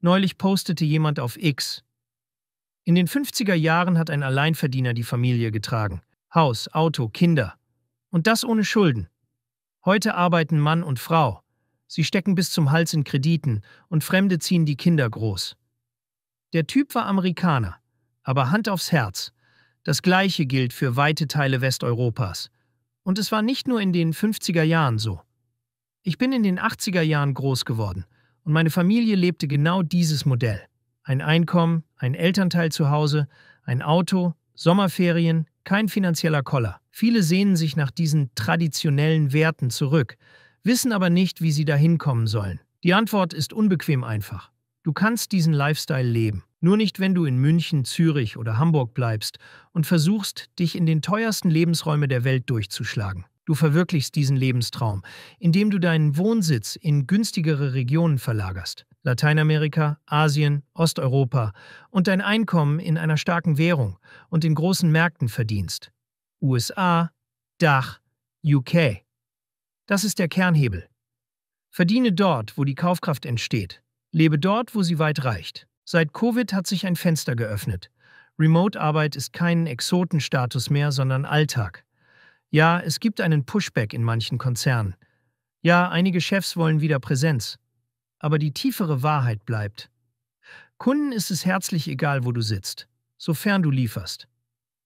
Neulich postete jemand auf X: In den 50er Jahren hat ein Alleinverdiener die Familie getragen. Haus, Auto, Kinder. Und das ohne Schulden. Heute arbeiten Mann und Frau. Sie stecken bis zum Hals in Krediten und Fremde ziehen die Kinder groß. Der Typ war Amerikaner, aber Hand aufs Herz. Das Gleiche gilt für weite Teile Westeuropas. Und es war nicht nur in den 50er Jahren so. Ich bin in den 80er Jahren groß geworden und meine Familie lebte genau dieses Modell. Ein Einkommen, ein Elternteil zu Hause, ein Auto, Sommerferien, kein finanzieller Koller. Viele sehnen sich nach diesen traditionellen Werten zurück, wissen aber nicht, wie sie dahin kommen sollen. Die Antwort ist unbequem einfach. Du kannst diesen Lifestyle leben. Nur nicht, wenn du in München, Zürich oder Hamburg bleibst und versuchst, dich in den teuersten Lebensräume der Welt durchzuschlagen. Du verwirklichst diesen Lebenstraum, indem du deinen Wohnsitz in günstigere Regionen verlagerst. Lateinamerika, Asien, Osteuropa und dein Einkommen in einer starken Währung und in großen Märkten verdienst. USA, Dach, UK. Das ist der Kernhebel. Verdiene dort, wo die Kaufkraft entsteht. Lebe dort, wo sie weit reicht. Seit Covid hat sich ein Fenster geöffnet. Remote-Arbeit ist kein Exotenstatus mehr, sondern Alltag. Ja, es gibt einen Pushback in manchen Konzernen. Ja, einige Chefs wollen wieder Präsenz. Aber die tiefere Wahrheit bleibt: Kunden ist es herzlich egal, wo du sitzt, sofern du lieferst.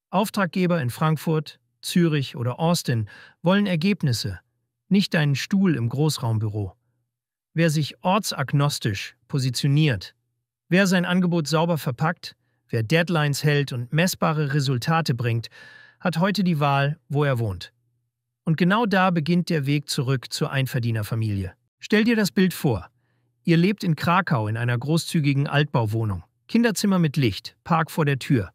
Auftraggeber in Frankfurt, Zürich oder Austin wollen Ergebnisse, nicht deinen Stuhl im Großraumbüro. Wer sich ortsagnostisch positioniert, wer sein Angebot sauber verpackt, wer Deadlines hält und messbare Resultate bringt, hat heute die Wahl, wo er wohnt. Und genau da beginnt der Weg zurück zur Einverdienerfamilie. Stell dir das Bild vor. Ihr lebt in Krakau in einer großzügigen Altbauwohnung. Kinderzimmer mit Licht, Park vor der Tür.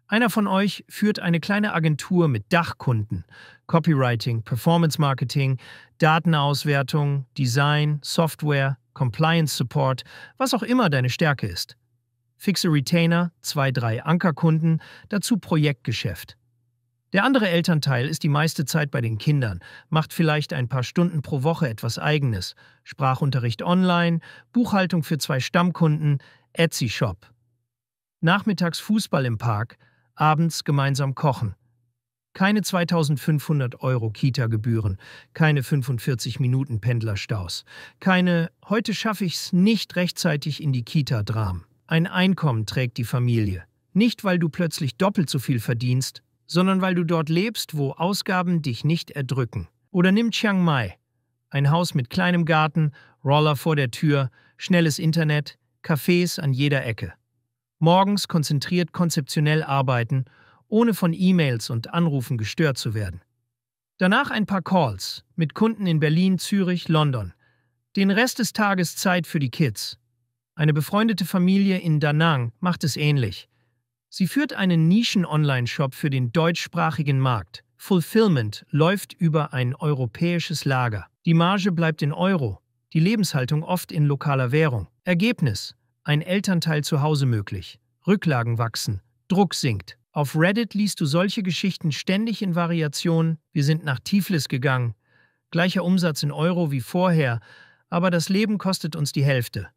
Einer von euch führt eine kleine Agentur mit Dachkunden. Copywriting, Performance Marketing, Datenauswertung, Design, Software, Compliance Support, was auch immer deine Stärke ist. Fixe Retainer, 2, 3 Ankerkunden, dazu Projektgeschäft. Der andere Elternteil ist die meiste Zeit bei den Kindern, macht vielleicht ein paar Stunden pro Woche etwas Eigenes. Sprachunterricht online, Buchhaltung für 2 Stammkunden, Etsy-Shop. Nachmittags Fußball im Park, abends gemeinsam kochen. Keine 2.500 € Kita-Gebühren, keine 45 Minuten Pendlerstaus, keine „heute schaffe ich's nicht rechtzeitig in die Kita“-Dram. Ein Einkommen trägt die Familie. Nicht, weil du plötzlich doppelt so viel verdienst, sondern weil du dort lebst, wo Ausgaben dich nicht erdrücken. Oder nimm Chiang Mai. Ein Haus mit kleinem Garten, Roller vor der Tür, schnelles Internet, Cafés an jeder Ecke. Morgens konzentriert konzeptionell arbeiten, ohne von E-Mails und Anrufen gestört zu werden. Danach ein paar Calls mit Kunden in Berlin, Zürich, London. Den Rest des Tages Zeit für die Kids. Eine befreundete Familie in Da Nang macht es ähnlich. Sie führt einen Nischen-Online-Shop für den deutschsprachigen Markt. Fulfillment läuft über ein europäisches Lager. Die Marge bleibt in Euro, die Lebenshaltung oft in lokaler Währung. Ergebnis: ein Elternteil zu Hause möglich. Rücklagen wachsen, Druck sinkt. Auf Reddit liest du solche Geschichten ständig in Variationen. Wir sind nach Tiflis gegangen. Gleicher Umsatz in Euro wie vorher, aber das Leben kostet uns die Hälfte.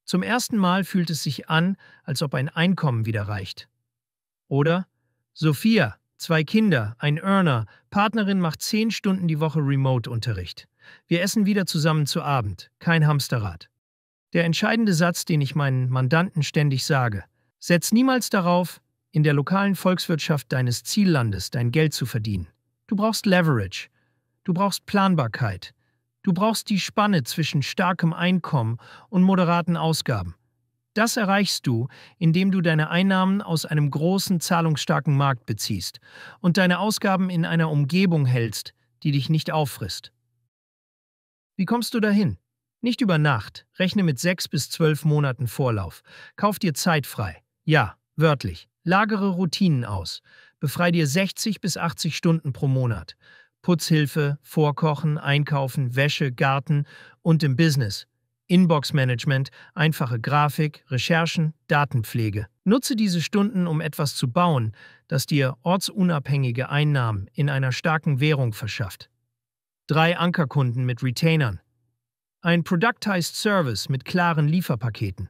Zum ersten Mal fühlt es sich an, als ob ein Einkommen wieder reicht. Oder: Sophia, 2 Kinder, ein Earner, Partnerin macht 10 Stunden die Woche Remote-Unterricht. Wir essen wieder zusammen zu Abend, kein Hamsterrad. Der entscheidende Satz, den ich meinen Mandanten ständig sage: Setz niemals darauf, in der lokalen Volkswirtschaft deines Ziellandes dein Geld zu verdienen. Du brauchst Leverage, du brauchst Planbarkeit. Du brauchst die Spanne zwischen starkem Einkommen und moderaten Ausgaben. Das erreichst du, indem du deine Einnahmen aus einem großen, zahlungsstarken Markt beziehst und deine Ausgaben in einer Umgebung hältst, die dich nicht auffrisst. Wie kommst du dahin? Nicht über Nacht, rechne mit 6 bis 12 Monaten Vorlauf. Kauf dir Zeit frei. Ja, wörtlich. Lagere Routinen aus. Befrei dir 60 bis 80 Stunden pro Monat. Putzhilfe, Vorkochen, Einkaufen, Wäsche, Garten und im Business. Inbox-Management, einfache Grafik, Recherchen, Datenpflege. Nutze diese Stunden, um etwas zu bauen, das dir ortsunabhängige Einnahmen in einer starken Währung verschafft. 3 Ankerkunden mit Retainern. Ein Productized Service mit klaren Lieferpaketen.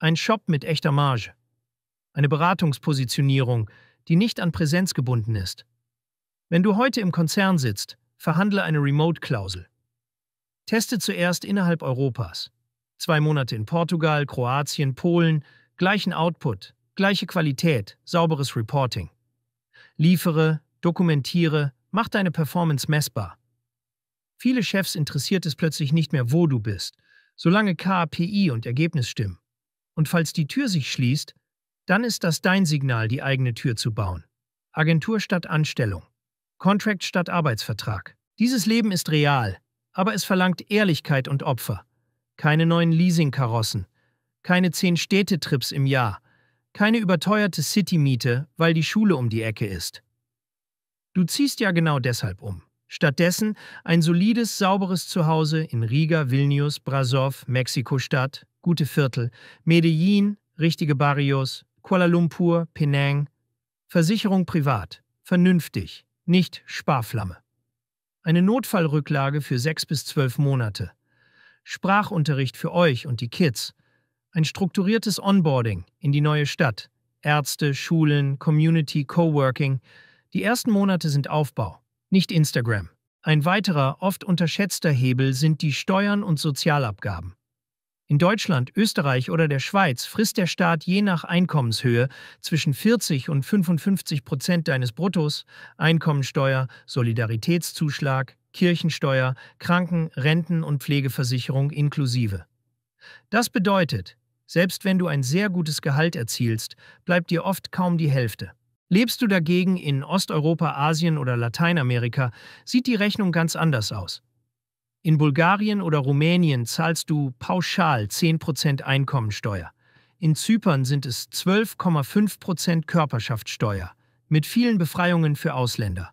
Ein Shop mit echter Marge. Eine Beratungspositionierung, die nicht an Präsenz gebunden ist. Wenn du heute im Konzern sitzt, verhandle eine Remote-Klausel. Teste zuerst innerhalb Europas. 2 Monate in Portugal, Kroatien, Polen, gleichen Output, gleiche Qualität, sauberes Reporting. Liefere, dokumentiere, mach deine Performance messbar. Viele Chefs interessiert es plötzlich nicht mehr, wo du bist, solange KPI und Ergebnis stimmen. Und falls die Tür sich schließt, dann ist das dein Signal, die eigene Tür zu bauen. Agentur statt Anstellung. Contract statt Arbeitsvertrag. Dieses Leben ist real, aber es verlangt Ehrlichkeit und Opfer. Keine neuen Leasingkarossen, keine 10 Städtetrips im Jahr, keine überteuerte City-Miete, weil die Schule um die Ecke ist. Du ziehst ja genau deshalb um. Stattdessen ein solides, sauberes Zuhause in Riga, Vilnius, Brașov, Mexiko-Stadt, gute Viertel, Medellin, richtige Barrios, Kuala Lumpur, Penang. Versicherung privat, vernünftig, nicht Sparflamme. Eine Notfallrücklage für 6 bis 12 Monate. Sprachunterricht für euch und die Kids. Ein strukturiertes Onboarding in die neue Stadt. Ärzte, Schulen, Community, Coworking. Die ersten Monate sind Aufbau, nicht Instagram. Ein weiterer, oft unterschätzter Hebel sind die Steuern und Sozialabgaben. In Deutschland, Österreich oder der Schweiz frisst der Staat je nach Einkommenshöhe zwischen 40 und 55% deines Bruttos, Einkommensteuer, Solidaritätszuschlag, Kirchensteuer, Kranken-, Renten- und Pflegeversicherung inklusive. Das bedeutet, selbst wenn du ein sehr gutes Gehalt erzielst, bleibt dir oft kaum die Hälfte. Lebst du dagegen in Osteuropa, Asien oder Lateinamerika, sieht die Rechnung ganz anders aus. In Bulgarien oder Rumänien zahlst du pauschal 10% Einkommensteuer. In Zypern sind es 12,5% Körperschaftssteuer, mit vielen Befreiungen für Ausländer.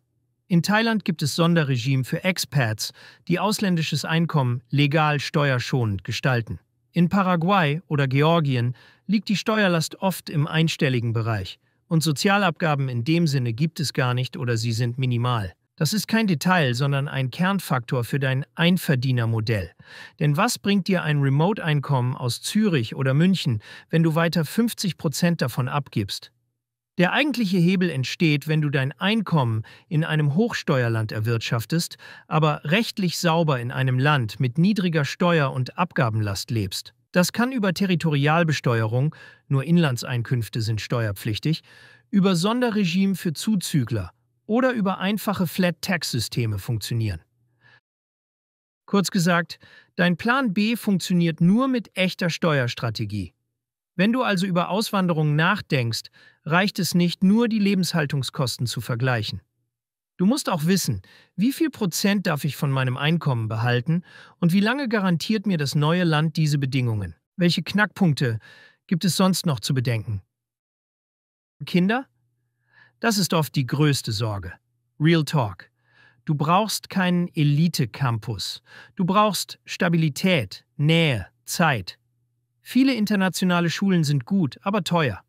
In Thailand gibt es Sonderregime für Expats, die ausländisches Einkommen legal steuerschonend gestalten. In Paraguay oder Georgien liegt die Steuerlast oft im einstelligen Bereich und Sozialabgaben in dem Sinne gibt es gar nicht oder sie sind minimal. Das ist kein Detail, sondern ein Kernfaktor für dein Einverdienermodell. Denn was bringt dir ein Remote-Einkommen aus Zürich oder München, wenn du weiter 50% davon abgibst? Der eigentliche Hebel entsteht, wenn du dein Einkommen in einem Hochsteuerland erwirtschaftest, aber rechtlich sauber in einem Land mit niedriger Steuer- und Abgabenlast lebst. Das kann über Territorialbesteuerung, nur Inlandseinkünfte sind steuerpflichtig, über Sonderregime für Zuzügler oder über einfache Flat-Tax-Systeme funktionieren. Kurz gesagt, dein Plan B funktioniert nur mit echter Steuerstrategie. Wenn du also über Auswanderung nachdenkst, reicht es nicht, nur die Lebenshaltungskosten zu vergleichen. Du musst auch wissen, wie viel Prozent darf ich von meinem Einkommen behalten und wie lange garantiert mir das neue Land diese Bedingungen? Welche Knackpunkte gibt es sonst noch zu bedenken? Kinder? Das ist oft die größte Sorge. Real Talk. Du brauchst keinen Elite-Campus. Du brauchst Stabilität, Nähe, Zeit. Viele internationale Schulen sind gut, aber teuer.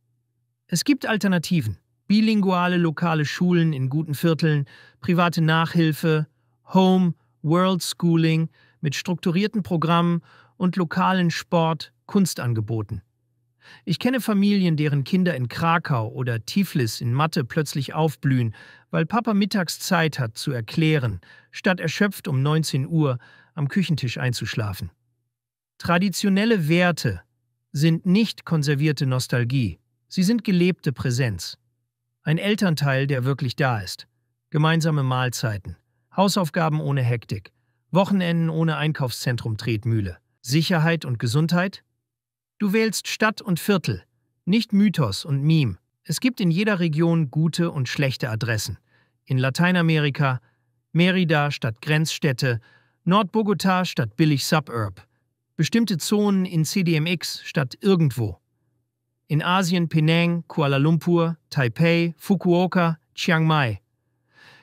Es gibt Alternativen. Bilinguale lokale Schulen in guten Vierteln, private Nachhilfe, Home, World Schooling mit strukturierten Programmen und lokalen Sport-, Kunstangeboten. Ich kenne Familien, deren Kinder in Krakau oder Tiflis in Mathe plötzlich aufblühen, weil Papa mittags Zeit hat zu erklären, statt erschöpft um 19 Uhr am Küchentisch einzuschlafen. Traditionelle Werte sind nicht konservierte Nostalgie, sie sind gelebte Präsenz. Ein Elternteil, der wirklich da ist. Gemeinsame Mahlzeiten, Hausaufgaben ohne Hektik, Wochenenden ohne Einkaufszentrum-Tretmühle, Sicherheit und Gesundheit? Du wählst Stadt und Viertel, nicht Mythos und Meme. Es gibt in jeder Region gute und schlechte Adressen. In Lateinamerika Mérida statt Grenzstädte, Nord-Bogotá statt billig Suburb, bestimmte Zonen in CDMX statt irgendwo. In Asien Penang, Kuala Lumpur, Taipei, Fukuoka, Chiang Mai.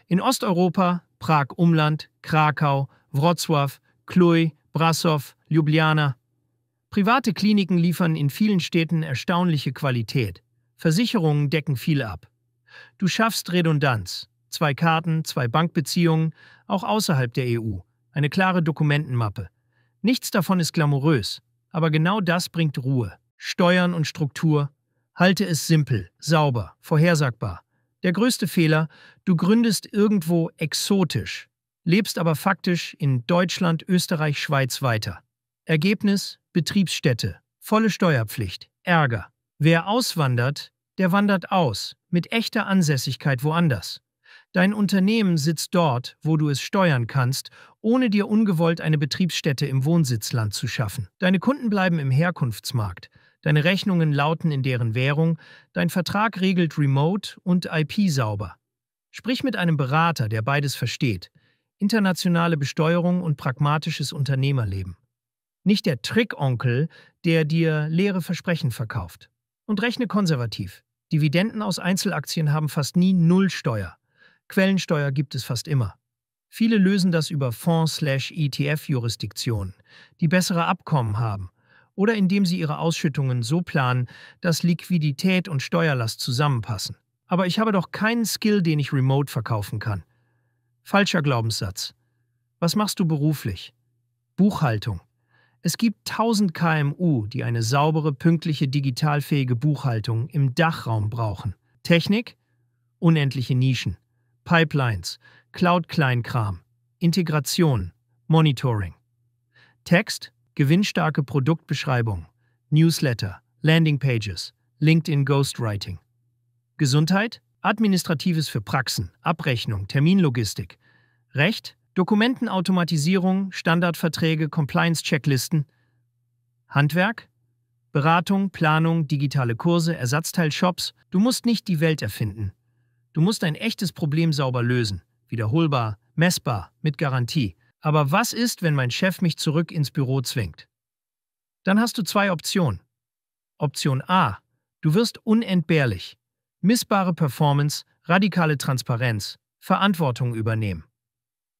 In Osteuropa Prag-Umland, Krakau, Wrocław, Cluj, Brașov, Ljubljana. Private Kliniken liefern in vielen Städten erstaunliche Qualität. Versicherungen decken viel ab. Du schaffst Redundanz. 2 Karten, 2 Bankbeziehungen, auch außerhalb der EU. Eine klare Dokumentenmappe. Nichts davon ist glamourös, aber genau das bringt Ruhe. Steuern und Struktur. Halte es simpel, sauber, vorhersagbar. Der größte Fehler: du gründest irgendwo exotisch, lebst aber faktisch in Deutschland, Österreich, Schweiz weiter. Ergebnis: Betriebsstätte, volle Steuerpflicht, Ärger. Wer auswandert, der wandert aus, mit echter Ansässigkeit woanders. Dein Unternehmen sitzt dort, wo du es steuern kannst, ohne dir ungewollt eine Betriebsstätte im Wohnsitzland zu schaffen. Deine Kunden bleiben im Herkunftsmarkt, deine Rechnungen lauten in deren Währung, dein Vertrag regelt Remote und IP sauber. Sprich mit einem Berater, der beides versteht: internationale Besteuerung und pragmatisches Unternehmerleben. Nicht der Trickonkel, der dir leere Versprechen verkauft. Und rechne konservativ. Dividenden aus Einzelaktien haben fast nie Nullsteuer. Quellensteuer gibt es fast immer. Viele lösen das über Fonds/ETF-Jurisdiktionen, die bessere Abkommen haben, oder indem sie ihre Ausschüttungen so planen, dass Liquidität und Steuerlast zusammenpassen. Aber ich habe doch keinen Skill, den ich remote verkaufen kann. Falscher Glaubenssatz. Was machst du beruflich? Buchhaltung. Es gibt 1000 KMU, die eine saubere, pünktliche, digitalfähige Buchhaltung im Dachraum brauchen. Technik? Unendliche Nischen. Pipelines, Cloud-Kleinkram, Integration, Monitoring. Text? Gewinnstarke Produktbeschreibung, Newsletter, Landingpages, LinkedIn Ghostwriting. Gesundheit? Administratives für Praxen, Abrechnung, Terminlogistik. Recht? Dokumentenautomatisierung, Standardverträge, Compliance-Checklisten. Handwerk? Beratung, Planung, digitale Kurse, Ersatzteilshops. Du musst nicht die Welt erfinden. Du musst ein echtes Problem sauber lösen. Wiederholbar, messbar, mit Garantie. Aber was ist, wenn mein Chef mich zurück ins Büro zwingt? Dann hast du zwei Optionen. Option A: du wirst unentbehrlich. Messbare Performance, radikale Transparenz, Verantwortung übernehmen.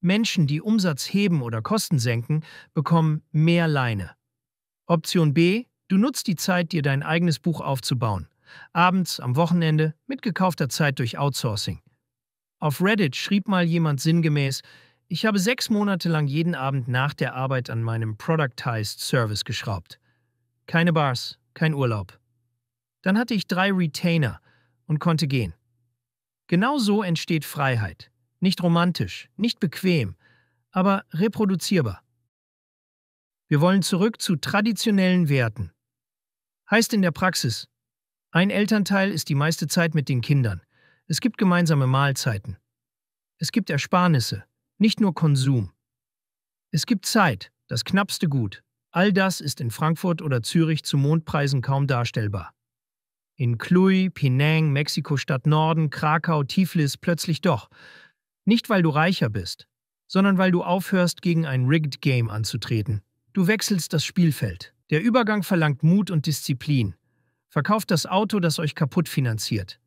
Menschen, die Umsatz heben oder Kosten senken, bekommen mehr Leine. Option B: du nutzt die Zeit, dir dein eigenes Buch aufzubauen. Abends, am Wochenende, mit gekaufter Zeit durch Outsourcing. Auf Reddit schrieb mal jemand sinngemäß: Ich habe 6 Monate lang jeden Abend nach der Arbeit an meinem Productized Service geschraubt. Keine Bars, kein Urlaub. Dann hatte ich 3 Retainer und konnte gehen. Genau so entsteht Freiheit. Nicht romantisch, nicht bequem, aber reproduzierbar. Wir wollen zurück zu traditionellen Werten. Heißt in der Praxis: ein Elternteil ist die meiste Zeit mit den Kindern. Es gibt gemeinsame Mahlzeiten. Es gibt Ersparnisse, nicht nur Konsum. Es gibt Zeit, das knappste Gut. All das ist in Frankfurt oder Zürich zu Mondpreisen kaum darstellbar. In Cluj, Penang, Mexiko-Stadt Norden, Krakau, Tiflis plötzlich doch. Nicht, weil du reicher bist, sondern weil du aufhörst, gegen ein Rigged Game anzutreten. Du wechselst das Spielfeld. Der Übergang verlangt Mut und Disziplin. Verkauft das Auto, das euch kaputt finanziert.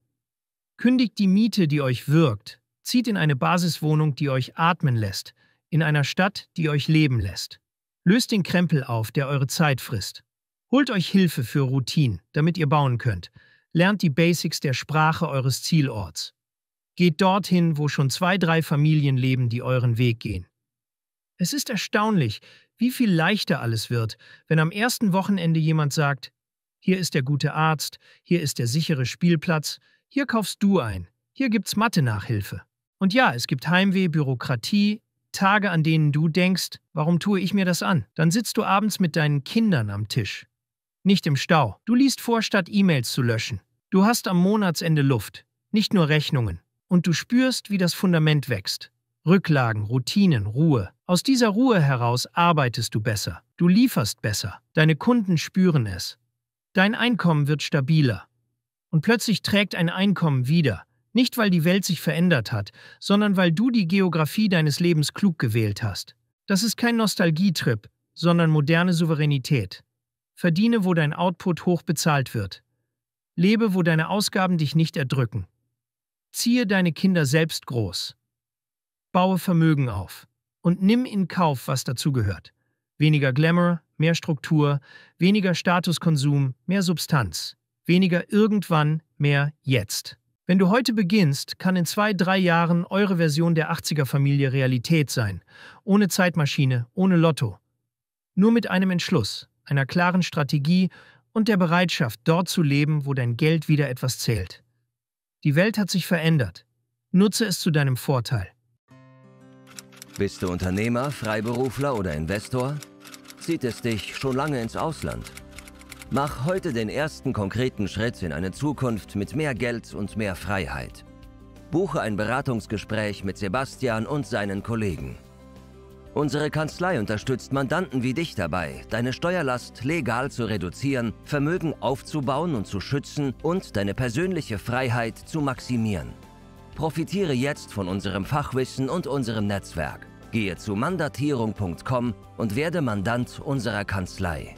Kündigt die Miete, die euch würgt. Zieht in eine Basiswohnung, die euch atmen lässt. In einer Stadt, die euch leben lässt. Löst den Krempel auf, der eure Zeit frisst. Holt euch Hilfe für Routinen, damit ihr bauen könnt. Lernt die Basics der Sprache eures Zielorts. Geht dorthin, wo schon 2, 3 Familien leben, die euren Weg gehen. Es ist erstaunlich, wie viel leichter alles wird, wenn am ersten Wochenende jemand sagt: Hier ist der gute Arzt, hier ist der sichere Spielplatz, hier kaufst du ein, hier gibt's Mathe-Nachhilfe. Und ja, es gibt Heimweh, Bürokratie, Tage, an denen du denkst: Warum tue ich mir das an? Dann sitzt du abends mit deinen Kindern am Tisch. Nicht im Stau. Du liest vor, statt E-Mails zu löschen. Du hast am Monatsende Luft, nicht nur Rechnungen. Und du spürst, wie das Fundament wächst. Rücklagen, Routinen, Ruhe. Aus dieser Ruhe heraus arbeitest du besser. Du lieferst besser. Deine Kunden spüren es. Dein Einkommen wird stabiler. Und plötzlich trägt ein Einkommen wieder. Nicht, weil die Welt sich verändert hat, sondern weil du die Geografie deines Lebens klug gewählt hast. Das ist kein Nostalgietrip, sondern moderne Souveränität. Verdiene, wo dein Output hoch bezahlt wird. Lebe, wo deine Ausgaben dich nicht erdrücken. Ziehe deine Kinder selbst groß. Baue Vermögen auf. Und nimm in Kauf, was dazugehört. Weniger Glamour, mehr Struktur, weniger Statuskonsum, mehr Substanz. Weniger irgendwann, mehr jetzt. Wenn du heute beginnst, kann in 2, 3 Jahren eure Version der 80er-Familie Realität sein. Ohne Zeitmaschine, ohne Lotto. Nur mit einem Entschluss, einer klaren Strategie und der Bereitschaft, dort zu leben, wo dein Geld wieder etwas zählt. Die Welt hat sich verändert. Nutze es zu deinem Vorteil. Bist du Unternehmer, Freiberufler oder Investor? Zieht es dich schon lange ins Ausland? Mach heute den ersten konkreten Schritt in eine Zukunft mit mehr Geld und mehr Freiheit. Buche ein Beratungsgespräch mit Sebastian und seinen Kollegen. Unsere Kanzlei unterstützt Mandanten wie dich dabei, deine Steuerlast legal zu reduzieren, Vermögen aufzubauen und zu schützen und deine persönliche Freiheit zu maximieren. Profitiere jetzt von unserem Fachwissen und unserem Netzwerk. Gehe zu mandatierung.com und werde Mandant unserer Kanzlei.